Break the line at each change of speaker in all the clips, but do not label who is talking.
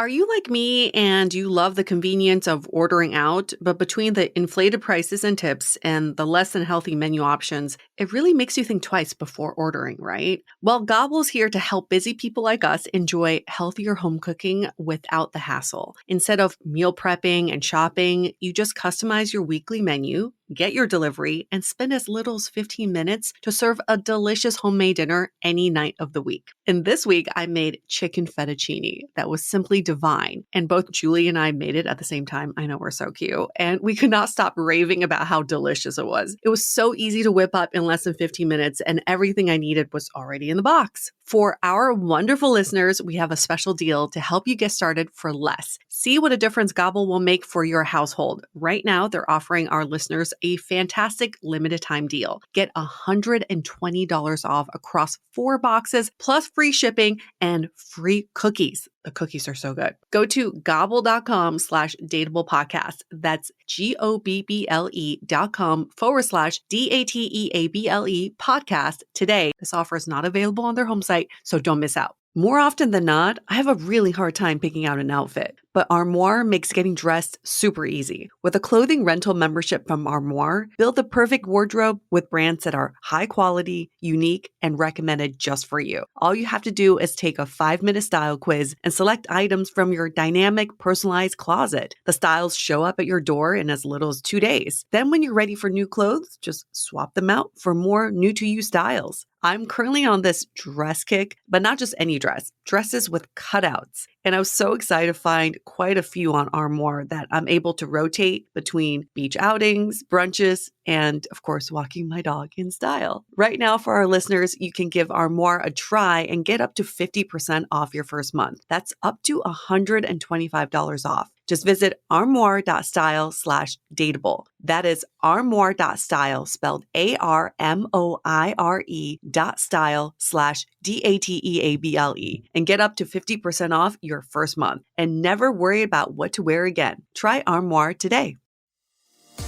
Are you like me and you love the convenience of ordering out, but between the inflated prices and tips and the less than healthy menu options, it really makes you think twice before ordering, right? Well, Gobble's here to help busy people like us enjoy healthier home cooking without the hassle. Instead of meal prepping and shopping, you just customize your weekly menu, get your delivery, and spend as little as 15 minutes to serve a delicious homemade dinner any night of the week. And this week, I made chicken fettuccine that was simply divine. And both Julie and I made it at the same time. I know we're so cute. And we could not stop raving about how delicious it was. It was so easy to whip up in less than 15 minutes, and everything I needed was already in the box. For our wonderful listeners, we have a special deal to help you get started for less. See what a difference Gobble will make for your household. Right now, they're offering our listeners a fantastic limited time deal. Get $120 off across 4 boxes, plus free shipping and free cookies. The cookies are so good. Go to gobble.com/dateable podcast. That's GOBBLE.com/DATEABLE podcast today. This offer is not available on their home site, so don't miss out. More often than not, I have a really hard time picking out an outfit, but Armoire makes getting dressed super easy. With a clothing rental membership from Armoire, build the perfect wardrobe with brands that are high quality, unique, and recommended just for you. All you have to do is take a 5-minute style quiz and select items from your dynamic, personalized closet. The styles show up at your door in as little as 2 days. Then when you're ready for new clothes, just swap them out for more new-to-you styles. I'm currently on this dress kick, but not just any dress, dresses with cutouts. And I was so excited to find quite a few on Armoire that I'm able to rotate between beach outings, brunches, and of course, walking my dog in style. Right now, for our listeners, you can give Armoire a try and get up to 50% off your first month. That's up to $125 off. Just visit armoire.style/dateable. That is armoire.style, spelled ARMOIRE.style/DATEABLE, and get up to 50% off your first month. And never worry about what to wear again. Try Armoire today.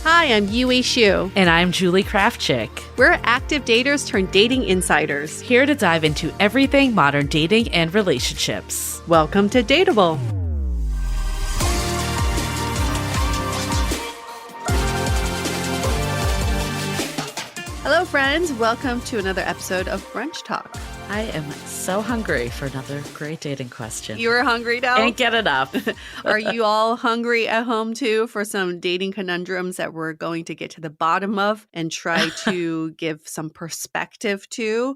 Hi, I'm Yue Xu.
And I'm Julie Kraftchick.
We're active daters turned dating insiders.
Here to dive into everything modern dating and relationships.
Welcome to Dateable. Hello, friends. Welcome to another episode of Brunch Talk.
I am so hungry for another great dating question.
You are hungry now?
Ain't get enough.
Are you all hungry at home too for some dating conundrums that we're going to get to the bottom of and try to give some perspective to?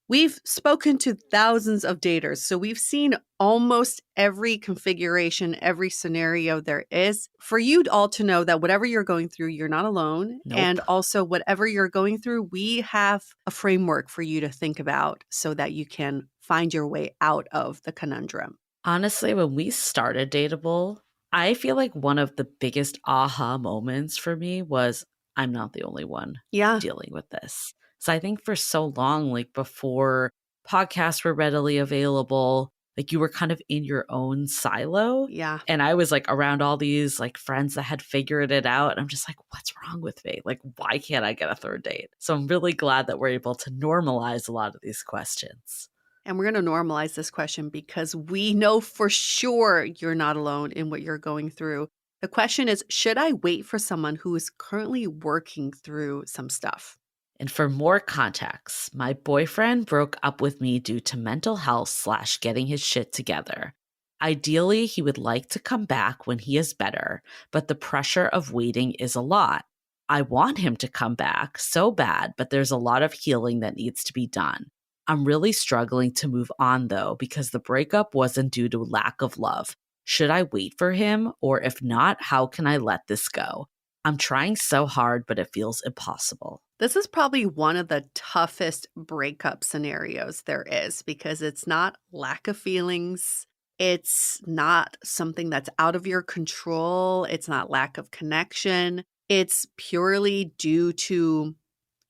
We've spoken to thousands of daters, so we've seen almost every configuration, every scenario there is. For you all to know that whatever you're going through, you're not alone.
Nope.
And also whatever you're going through, we have a framework for you to think about so that you can find your way out of the conundrum.
Honestly, when we started Dateable, I feel like one of the biggest aha moments for me was I'm not the only one dealing with this. So I think for so long, like before podcasts were readily available, like you were kind of in your own silo.
Yeah.
And I was like around all these like friends that had figured it out. And I'm just like, what's wrong with me? Like, why can't I get a third date? So I'm really glad that we're able to normalize a lot of these questions.
And we're going to normalize this question because we know for sure you're not alone in what you're going through. The question is, should I wait for someone who is currently working through some stuff?
And for more context, my boyfriend broke up with me due to mental health / getting his shit together. Ideally, he would like to come back when he is better, but the pressure of waiting is a lot. I want him to come back so bad, but there's a lot of healing that needs to be done. I'm really struggling to move on though, because the breakup wasn't due to lack of love. Should I wait for him? Or if not, how can I let this go? I'm trying so hard, but it feels impossible.
This is probably one of the toughest breakup scenarios there is because it's not lack of feelings. It's not something that's out of your control. It's not lack of connection. It's purely due to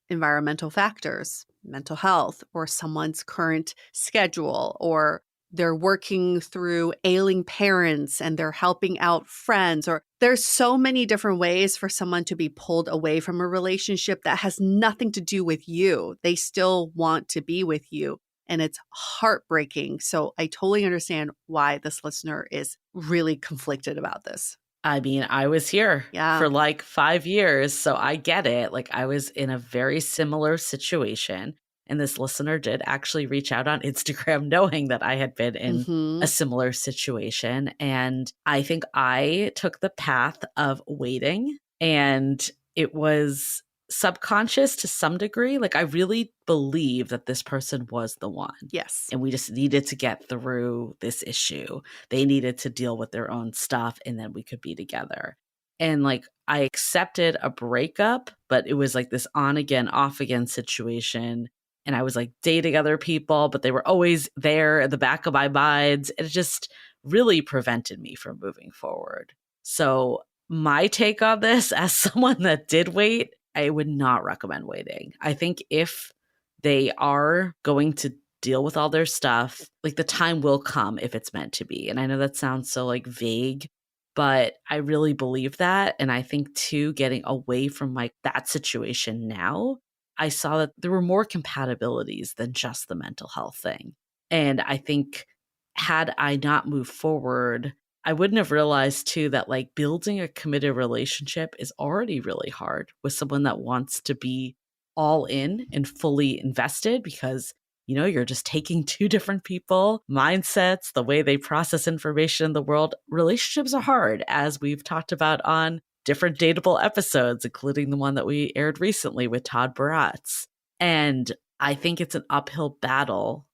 environmental factors, mental health, or someone's current schedule, or they're working through ailing parents and they're helping out friends, or there's so many different ways for someone to be pulled away from a relationship that has nothing to do with you. They still want to be with you. and it's heartbreaking. So I totally understand why this listener is really conflicted about this.
I mean, I was here
Yeah.
for like 5 years, so I get it. Like, I was in a very similar situation, and this listener did actually reach out on Instagram knowing that I had been in a
Hmm.
similar situation. And I think I took the path of waiting, and it was subconscious to some degree. Like, I really believe that this person was the one.
Yes.
And we just needed to get through this issue. They needed to deal with their own stuff, and then we could be together. And like, I accepted a breakup, but it was like this on again, off again situation. And I was like dating other people, but they were always there at the back of my mind. It just really prevented me from moving forward. So, my take on this, as someone that did wait, I would not recommend waiting. I think if they are going to deal with all their stuff, like, the time will come if it's meant to be. And I know that sounds so like vague, but I really believe that. And I think too, getting away from like that situation now, I saw that there were more compatibilities than just the mental health thing. And I think had I not moved forward, I wouldn't have realized too that like building a committed relationship is already really hard with someone that wants to be all in and fully invested, because you're just taking two different people, mindsets, the way they process information in the world. Relationships are hard, as we've talked about on different Dateable episodes, including the one that we aired recently with Todd Baratz. And I think it's an uphill battle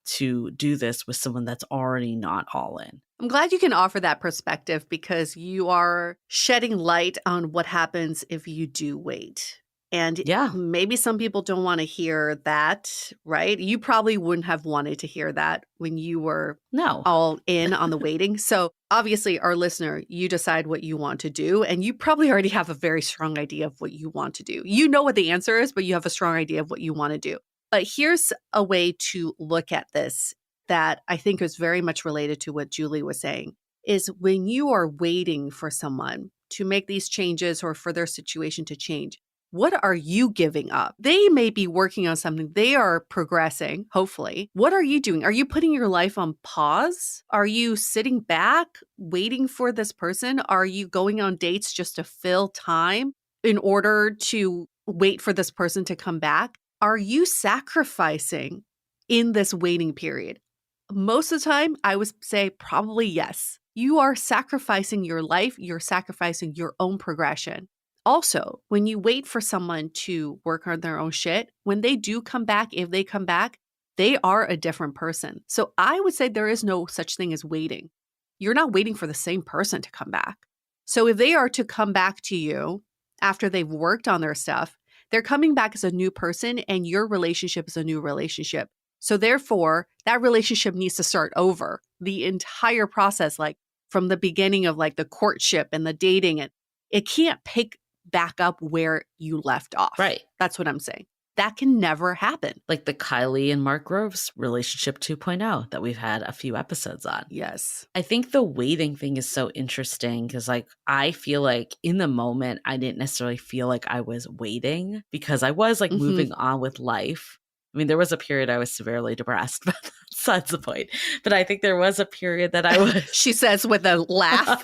to do this with someone that's already not all in.
I'm glad you can offer that perspective because you are shedding light on what happens if you do wait. And
Yeah,
maybe some people don't want to hear that, right? You probably wouldn't have wanted to hear that when you were
no.
all in on the waiting. So obviously, our listener, you decide what you want to do, and you probably already have a very strong idea of what you want to do. You know what the answer is, but you have a strong idea of what you want to do. But here's a way to look at this that I think is very much related to what Julie was saying, is when you are waiting for someone to make these changes or for their situation to change, what are you giving up? They may be working on something. They are progressing, hopefully. What are you doing? Are you putting your life on pause? Are you sitting back waiting for this person? Are you going on dates just to fill time in order to wait for this person to come back? Are you sacrificing in this waiting period? Most of the time, I would say probably yes. You are sacrificing your life, you're sacrificing your own progression. Also, when you wait for someone to work on their own shit, when they do come back, if they come back, they are a different person. So I would say there is no such thing as waiting. You're not waiting for the same person to come back. So if they are to come back to you after they've worked on their stuff, they're coming back as a new person and your relationship is a new relationship. So therefore, that relationship needs to start over. The entire process, like from the beginning of like the courtship and the dating, it can't pick back up where you left off.
Right.
That's what I'm saying. That can never happen.
Like the Kylie and Mark Groves relationship 2.0 that we've had a few episodes on.
Yes.
I think the waiting thing is so interesting because, like, I feel like in the moment, I didn't necessarily feel like I was waiting because I was like moving on with life. I mean, there was a period I was severely depressed, but that's the point. But I think there was a period that I was.
She says with a laugh.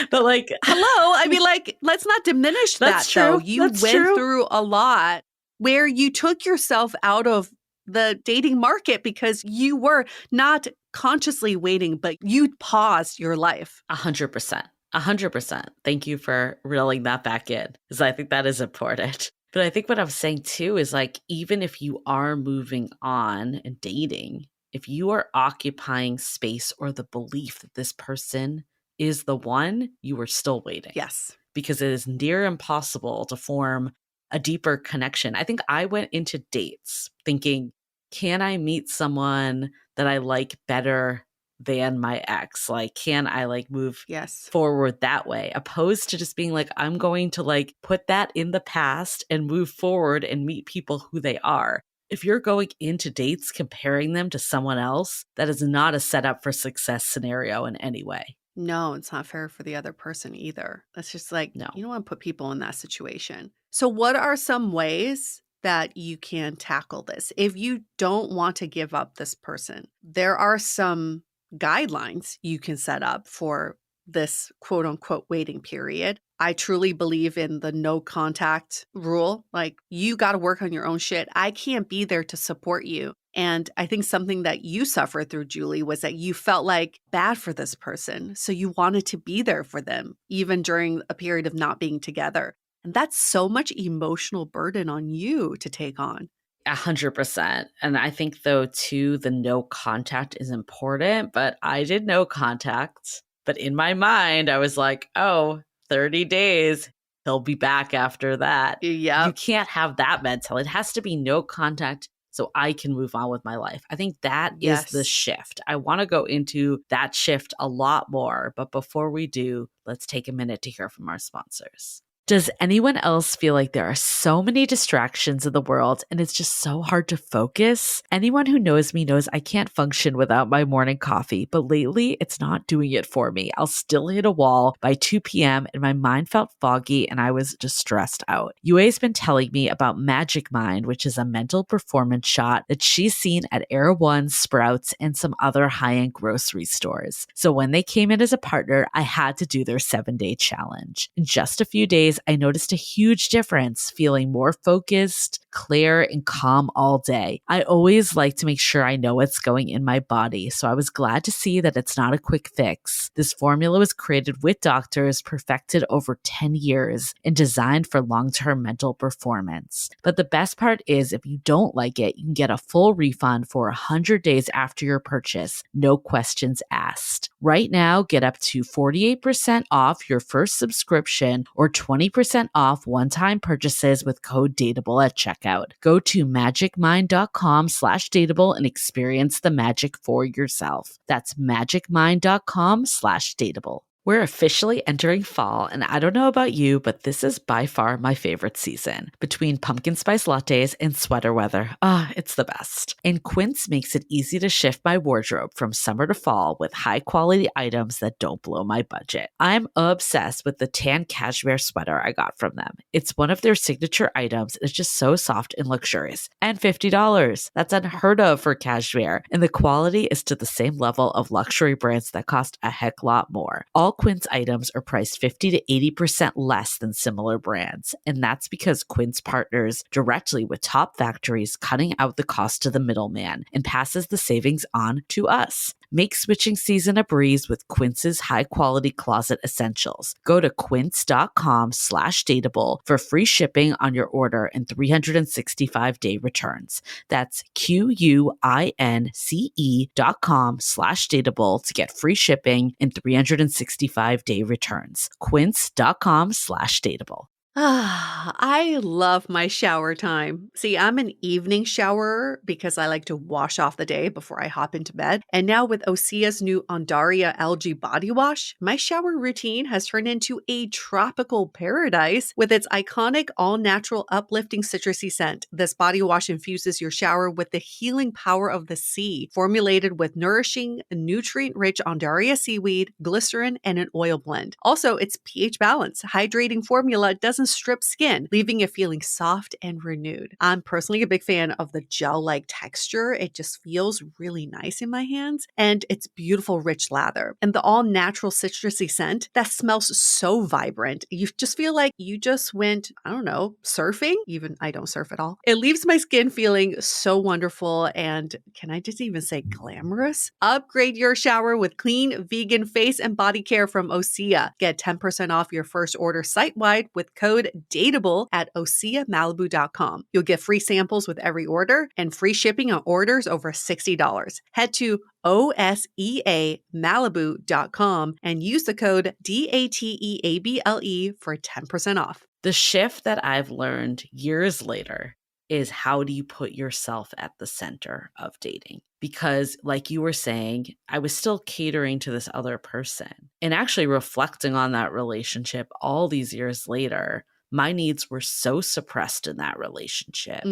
But like,
hello. I mean, like, let's not diminish that, though. You went through a lot where you took yourself out of the dating market because you were not consciously waiting, but you paused your life.
100%. 100%. Thank you for reeling that back in because I think that is important. But I think what I'm saying too is like, even if you are moving on and dating, if you are occupying space or the belief that this person is the one, you are still waiting.
Yes.
Because it is near impossible to form a deeper connection. I think I went into dates thinking, can I meet someone that I like better than my ex? Like, can I like move forward that way? Opposed to just being like, I'm going to like put that in the past and move forward and meet people who they are. If you're going into dates comparing them to someone else, that is not a setup for success scenario in any way.
No, it's not fair for the other person either. That's just like,
No.
you don't want to put people in that situation. So what are some ways that you can tackle this. If you don't want to give up this person, there are some guidelines you can set up for this quote unquote waiting period. I truly believe in the no contact rule. Like, you got to work on your own shit. I can't be there to support you. And I think something that you suffered through, Julie, was that you felt like bad for this person. So you wanted to be there for them, even during a period of not being together. And that's so much emotional burden on you to take on.
100%. And I think, though, too, the no contact is important, but I did no contact. But in my mind, I was like, oh, 30 days, he'll be back after that. You
Yep.
can't have that mental. It has to be no contact so I can move on with my life. I think that is the
Yes.
shift. I want to go into that shift a lot more. But before we do, let's take a minute to hear from our sponsors. Does anyone else feel like there are so many distractions in the world and it's just so hard to focus? Anyone who knows me knows I can't function without my morning coffee, but lately it's not doing it for me. I'll still hit a wall by 2 p.m. and my mind felt foggy and I was just stressed out. UA's been telling me about Magic Mind, which is a mental performance shot that she's seen at Air One, Sprouts, and some other high-end grocery stores. So when they came in as a partner, I had to do their 7-day challenge. In just a few days, I noticed a huge difference, feeling more focused, clear, and calm all day. I always like to make sure I know what's going in my body, so I was glad to see that it's not a quick fix. This formula was created with doctors, perfected over 10 years, and designed for long-term mental performance. But the best part is, if you don't like it, you can get a full refund for 100 days after your purchase, no questions asked. Right now, get up to 48% off your first subscription or 20% off one-time purchases with code DATEABLE at checkout. Go to magicmind.com/dateable and experience the magic for yourself. That's magicmind.com/dateable. We're officially entering fall, and I don't know about you, but this is by far my favorite season. Between pumpkin spice lattes and sweater weather, it's the best. And Quince makes it easy to shift my wardrobe from summer to fall with high-quality items that don't blow my budget. I'm obsessed with the tan cashmere sweater I got from them. It's one of their signature items. It's just so soft and luxurious. And $50. That's unheard of for cashmere. And the quality is to the same level of luxury brands that cost a heck lot more. All Quince items are priced 50 to 80% less than similar brands. And that's because Quince partners directly with top factories, cutting out the cost to the middleman and passes the savings on to us. Make switching season a breeze with Quince's high-quality closet essentials. Go to quince.com/dateable for free shipping on your order and 365-day returns. That's QUINCE.com/dateable to get free shipping and 365-day returns. Quince.com/dateable.
I love my shower time. See, I'm an evening showerer because I like to wash off the day before I hop into bed. And now with Osea's new Ondaria algae body wash, my shower routine has turned into a tropical paradise with its iconic all-natural uplifting citrusy scent. This body wash infuses your shower with the healing power of the sea, formulated with nourishing, nutrient-rich Ondaria seaweed, glycerin, and an oil blend. Also, its pH balance, hydrating formula doesn't strip skin, leaving it feeling soft and renewed. I'm personally a big fan of the gel-like texture. It just feels really nice in my hands, and it's beautiful, rich lather. And the all-natural citrusy scent that smells so vibrant. You just feel like you just went, I don't know, surfing? Even I don't surf at all. It leaves my skin feeling so wonderful, and can I just even say glamorous? Upgrade your shower with clean, vegan face and body care from Osea. Get 10% off your first order site-wide with code DATEABLE at OseaMalibu.com. You'll get free samples with every order and free shipping on orders over $60. Head to OSEAMalibu.com and use the code DATEABLE for 10% off.
The shift that I've learned years later is, how do you put yourself at the center of dating? Because, like you were saying, I was still catering to this other person. And actually reflecting on that relationship all these years later, my needs were so suppressed in that relationship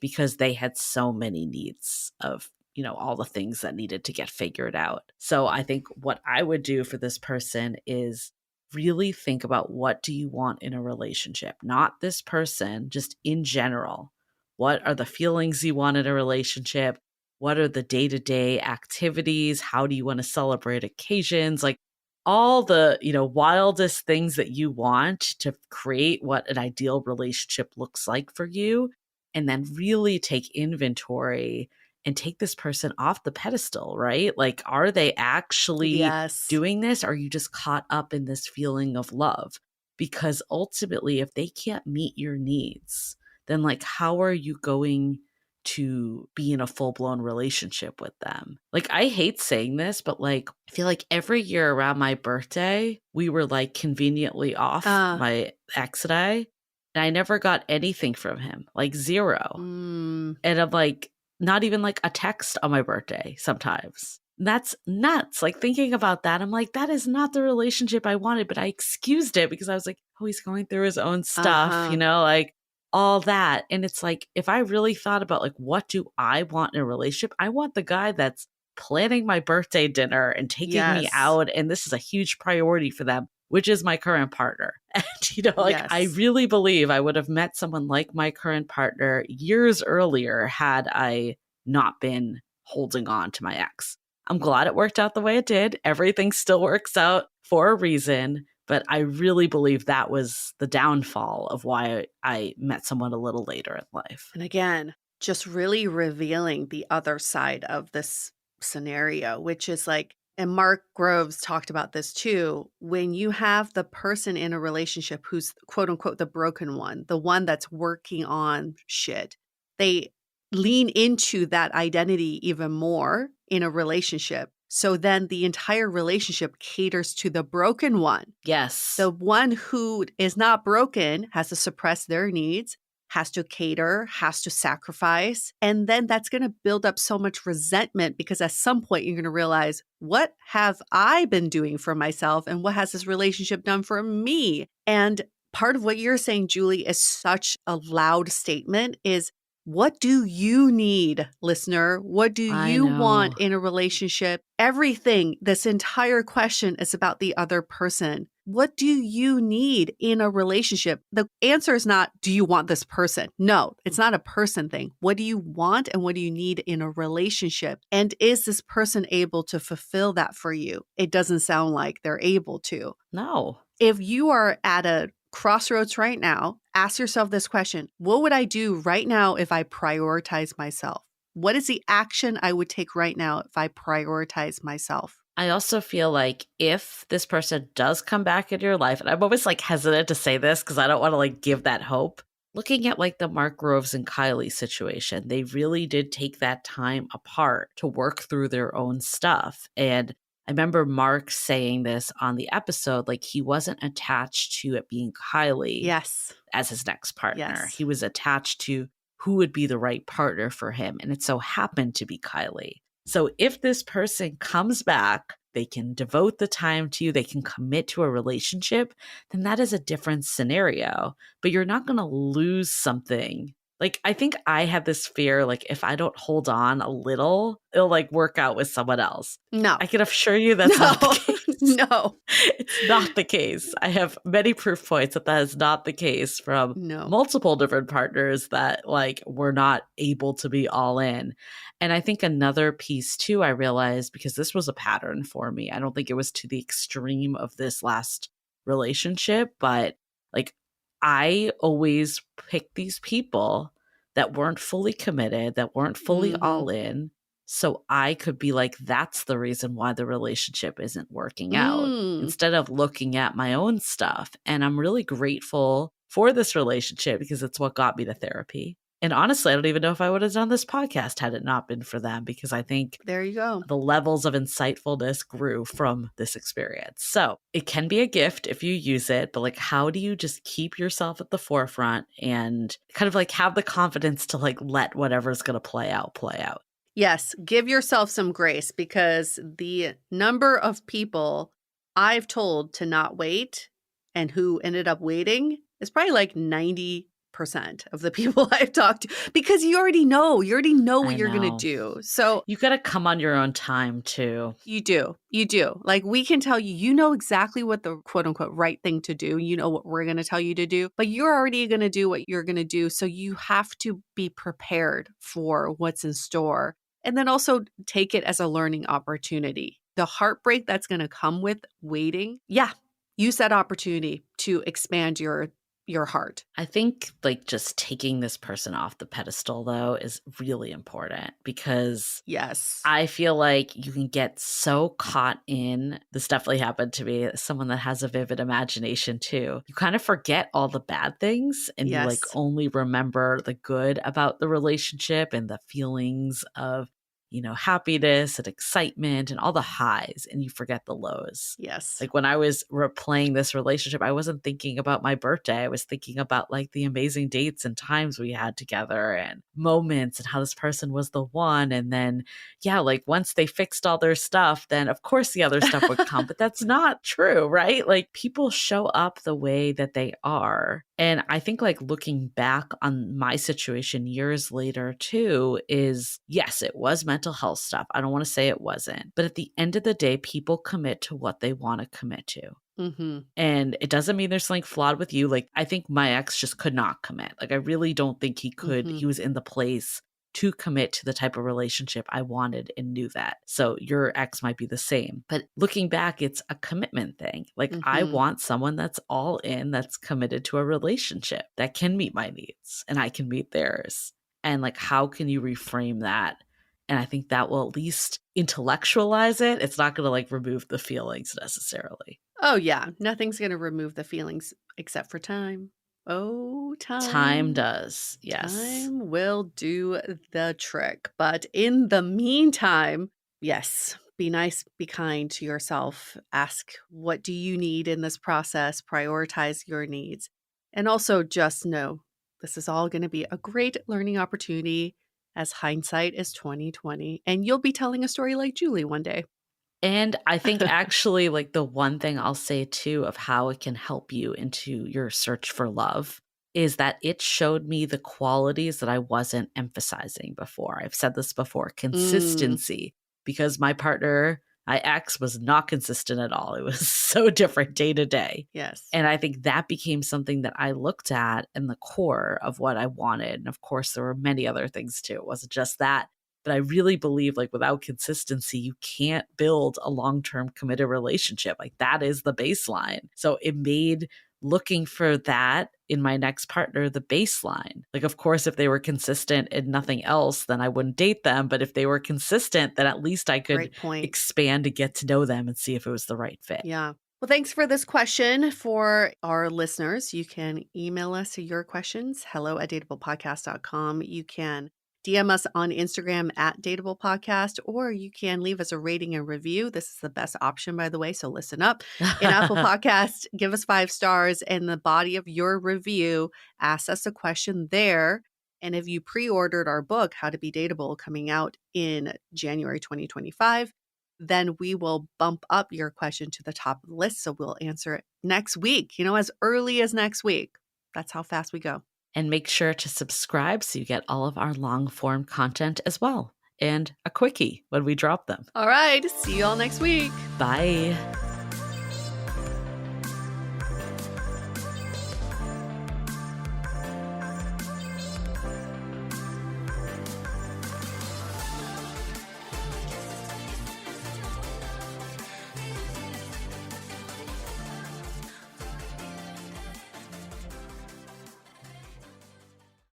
because they had so many needs of, all the things that needed to get figured out. So I think what I would do for this person is really think about, what do you want in a relationship? Not this person, just in general. what are the feelings you want in a relationship? What are the day-to-day activities? How do you want to celebrate occasions? Like all the, wildest things that you want to create what an ideal relationship looks like for you, and then really take inventory and take this person off the pedestal, right? Like, are they actually
Yes.
doing this? Or are you just caught up in this feeling of love? Because ultimately, if they can't meet your needs, then like, how are you going to be in a full-blown relationship with them? Like, I hate saying this, but like, I feel like every year around my birthday, we were like conveniently off,
Uh,
my ex and I never got anything from him, like zero.
mm,
And I'm like, not even like a text on my birthday sometimes. That's nuts. Like thinking about that, I'm like, that is not the relationship I wanted, but I excused it because I was like, oh, he's going through his own stuff,
uh-huh.
like all that. And it's like, if I really thought about like, what do I want in a relationship? I want the guy that's planning my birthday dinner and taking me
Yes.
out. And this is a huge priority for them, which is my current partner. And, like I
Yes.
really believe I would have met someone like my current partner years earlier had I not been holding on to my ex. I'm glad it worked out the way it did. Everything still works out for a reason, but I really believe that was the downfall of why I met someone a little later in life.
And again, just really revealing the other side of this scenario, which is like, and Mark Groves talked about this too. When you have the person in a relationship who's quote unquote the broken one, the one that's working on shit, they lean into that identity even more in a relationship. So then the entire relationship caters to the broken one.
Yes.
The one who is not broken has to suppress their needs, has to cater, has to sacrifice. And then that's going to build up so much resentment because at some point you're going to realize, what have I been doing for myself? And what has this relationship done for me? And part of what you're saying, Julie, is such a loud statement is, what do you need, listener? What do
I
you want
know.
in a relationship? Everything, this entire question is about the other person. What do you need in a relationship? The answer is not, do you want this person? No, it's not a person thing. What do you want and what do you need in a relationship? And is this person able to fulfill that for you? It doesn't sound like they're able to.
No.
If you are at a crossroads right now, ask yourself this question. What would I do right now if I prioritize myself? What is the action I would take right now if I prioritize myself?
I also feel like if this person does come back into your life, and I'm always like hesitant to say this because I don't want to like give that hope. Looking at like the Mark Groves and Kylie situation, they really did take that time apart to work through their own stuff. And I remember Mark saying this on the episode, like he wasn't attached to it being Kylie
Yes.
as his next partner.
Yes.
He was attached to who would be the right partner for him. And it so happened to be Kylie. So if this person comes back, they can devote the time to you, they can commit to a relationship, then that is a different scenario. But you're not going to lose something. Like, I think I have this fear, like, if I don't hold on a little, it'll like work out with someone else.
No.
I can assure you that's
No.
not the case.
No.
It's not the case. I have many proof points that that is not the case from
No.
multiple different partners that like were not able to be all in. And I think another piece too, I realized because this was a pattern for me. I don't think it was to the extreme of this last relationship, but like I always picked these people that weren't fully committed, that weren't fully
Mm-hmm.
all in. So I could be like, that's the reason why the relationship isn't working out
Mm.
instead of looking at my own stuff. And I'm really grateful for this relationship because it's what got me to therapy. And honestly, I don't even know if I would have done this podcast had it not been for them because I think
There you go.
the levels of insightfulness grew from this experience. So it can be a gift if you use it, but like, how do you just keep yourself at the forefront and kind of like have the confidence to like let whatever's going to play out, play out?
Yes, give yourself some grace because the number of people I've told to not wait and who ended up waiting is probably like 90%. 99% of the people I've talked to, because you already know what
I
you're going to
know.
do. So
You got to come on your own time too.
you do. You do. Like, we can tell you, you know exactly what the quote unquote right thing to do. You know what we're going to tell you to do, but you're already going to do what you're going to do. So you have to be prepared for what's in store. And then also take it as a learning opportunity. The heartbreak that's going to come with waiting. Yeah. Use that opportunity to expand your heart.
I think like just taking this person off the pedestal though is really important because
Yes.
I feel like you can get so caught in this definitely happened to me, as someone that has a vivid imagination too. You kind of forget all the bad things and you like
Yes.
only remember the good about the relationship and the feelings of, happiness and excitement and all the highs, and you forget the lows.
Yes.
Like when I was replaying this relationship, I wasn't thinking about my birthday. I was thinking about like the amazing dates and times we had together and moments and how this person was the one. And then, yeah, like once they fixed all their stuff, then of course the other stuff would come. But that's not true, right? Like people show up the way that they are. And I think like looking back on my situation years later too is, yes, it was mental health stuff. I don't want to say it wasn't. But at the end of the day, people commit to what they want to commit to.
Mm-hmm.
And it doesn't mean there's something flawed with you. Like I think my ex just could not commit. Like I really don't think he could.
Mm-hmm.
He was in the place to commit to the type of relationship I wanted and knew that. So your ex might be the same. But looking back, it's a commitment thing. Like I
Mm-hmm.
want someone that's all in, that's committed to a relationship that can meet my needs and I can meet theirs. And like, how can you reframe that? And I think that will at least intellectualize it. It's not going to like remove the feelings necessarily.
Oh, yeah. Nothing's going to remove the feelings except for time. Oh,
Time
time.
does. Yes.
Time will do the trick. But in the meantime, yes, be nice, be kind to yourself. Ask, what do you need in this process? Prioritize your needs. And also just know this is all going to be a great learning opportunity, as hindsight is 2020. And you'll be telling a story like Julie one day.
And I think actually, like the one thing I'll say too of how it can help you into your search for love is that it showed me the qualities that I wasn't emphasizing before. I've said this before,
Mm,
consistency, because my partner, my ex, was not consistent at all. It was so different day to day.
yes.
And I think that became something that I looked at in the core of what I wanted. And of course, there were many other things too. It wasn't just that. But I really believe like without consistency, you can't build a long-term committed relationship. Like that is the baseline. So it made looking for that in my next partner the baseline. Like, of course, if they were consistent and nothing else, then I wouldn't date them. But if they were consistent, then at least I could
Great point.
expand to get to know them and see if it was the right fit.
Yeah. Well, thanks for this question. For our listeners, you can email us your questions, hello@dateablepodcast.com. You can DM us on Instagram at Dateable Podcast, or you can leave us a rating and review. This is the best option, by the way, so listen up. In Apple Podcast, give us 5 stars. In the body of your review, ask us a question there. And if you pre-ordered our book, How to Be Dateable, coming out in January 2025, then we will bump up your question to the top of the list. So we'll answer it next week, as early as next week. That's how fast we go.
And make sure to subscribe so you get all of our long form content as well. And a quickie when we drop them.
All right. See you all next week.
Bye.